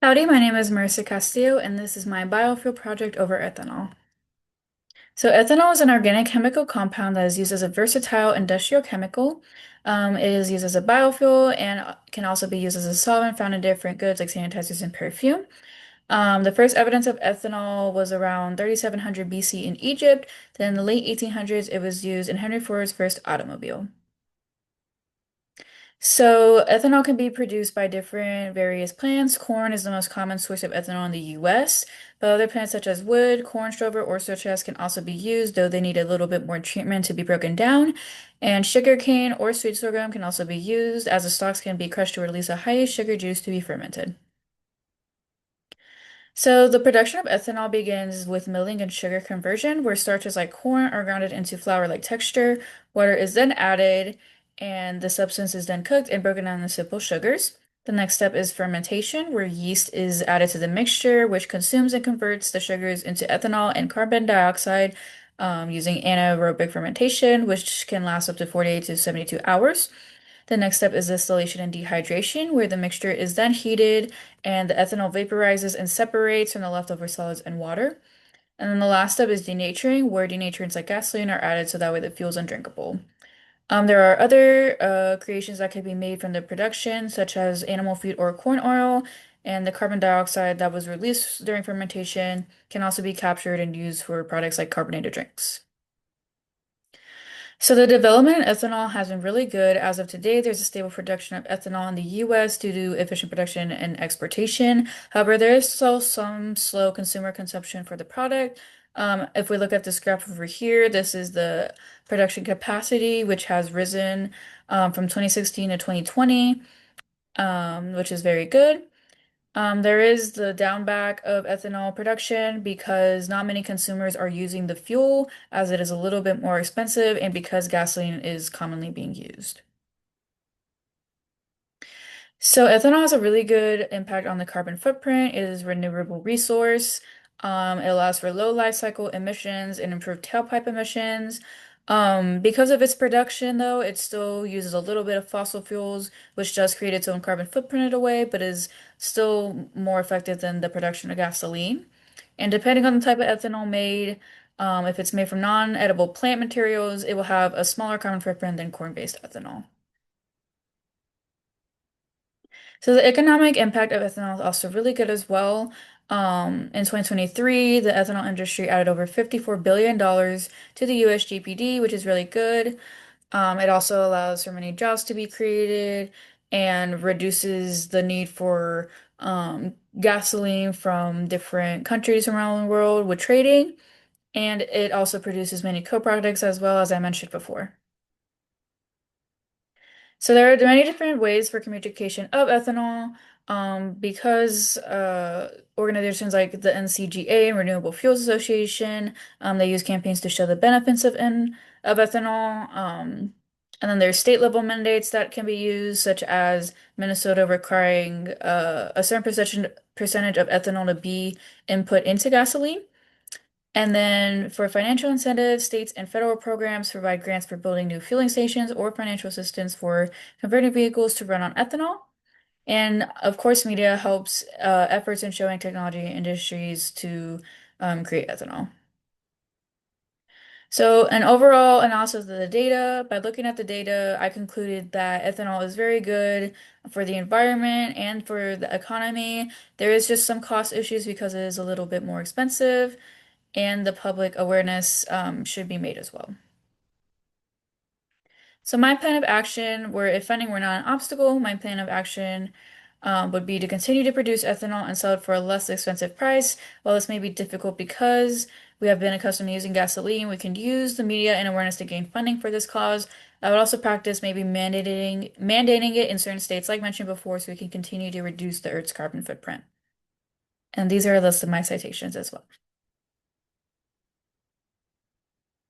Howdy, my name is Marisa Castillo, and this is my biofuel project over ethanol. So, ethanol is an organic chemical compound that is used as a versatile industrial chemical. It is used as a biofuel and can also be used as a solvent found in different goods like sanitizers and perfume. The first evidence of ethanol was around 3700 BC in Egypt. Then, in the late 1800s, it was used in Henry Ford's first automobile. So, ethanol can be produced by different various plants. Corn is the most common source of ethanol in the US, but other plants such as wood, corn stover, or citrus can also be used, though they need a little bit more treatment to be broken down. And sugarcane or sweet sorghum can also be used, as the stalks can be crushed to release a high sugar juice to be fermented. So the production of ethanol begins with milling and sugar conversion, where starches like corn are grounded into flour-like texture. Water is then added, and the substance is then cooked and broken down into simple sugars. The next step is fermentation, where yeast is added to the mixture, which consumes and converts the sugars into ethanol and carbon dioxide, using anaerobic fermentation, which can last up to 48 to 72 hours. The next step is distillation and dehydration, where the mixture is then heated and the ethanol vaporizes and separates from the leftover solids and water. And then the last step is denaturing, where denaturants like gasoline are added so that way the fuel is undrinkable. There are other creations that can be made from the production, such as animal feed or corn oil, and the carbon dioxide that was released during fermentation can also be captured and used for products like carbonated drinks. So the development in ethanol has been really good. As of today, there's a stable production of ethanol in the US due to efficient production and exportation. However, there is still some slow consumer consumption for the product. If we look at this graph over here, this is the production capacity, which has risen from 2016 to 2020, which is very good. There is the downback of ethanol production because not many consumers are using the fuel as it is a little bit more expensive and because gasoline is commonly being used. So ethanol has a really good impact on the carbon footprint. It is a renewable resource. It allows for low life cycle emissions and improved tailpipe emissions. Because of its production, though, it still uses a little bit of fossil fuels, which does create its own carbon footprint in a way, but is still more effective than the production of gasoline. And depending on the type of ethanol made, if it's made from non-edible plant materials, it will have a smaller carbon footprint than corn-based ethanol. So the economic impact of ethanol is also really good as well. In 2023, the ethanol industry added over $54 billion to the US GPD, which is really good. It also allows for many jobs to be created and reduces the need for gasoline from different countries around the world with trading. And it also produces many co-products as well, as I mentioned before. So there are many different ways for communication of ethanol, because organizations like the NCGA and Renewable Fuels Association, they use campaigns to show the benefits of ethanol. And then there's state level mandates that can be used, such as Minnesota requiring a certain percentage of ethanol to be input into gasoline. And then for financial incentives, states and federal programs provide grants for building new fueling stations or financial assistance for converting vehicles to run on ethanol. And of course, media helps efforts in showing technology industries to create ethanol. So, an overall analysis of the data, by looking at the data, I concluded that ethanol is very good for the environment and for the economy. There is just some cost issues because it is a little bit more expensive and the public awareness should be made as well. So my plan of action, where if funding were not an obstacle, my plan of action would be to continue to produce ethanol and sell it for a less expensive price. While this may be difficult because we have been accustomed to using gasoline, we can use the media and awareness to gain funding for this cause. I would also practice maybe mandating it in certain states, like mentioned before, so we can continue to reduce the Earth's carbon footprint. And these are a list of my citations as well.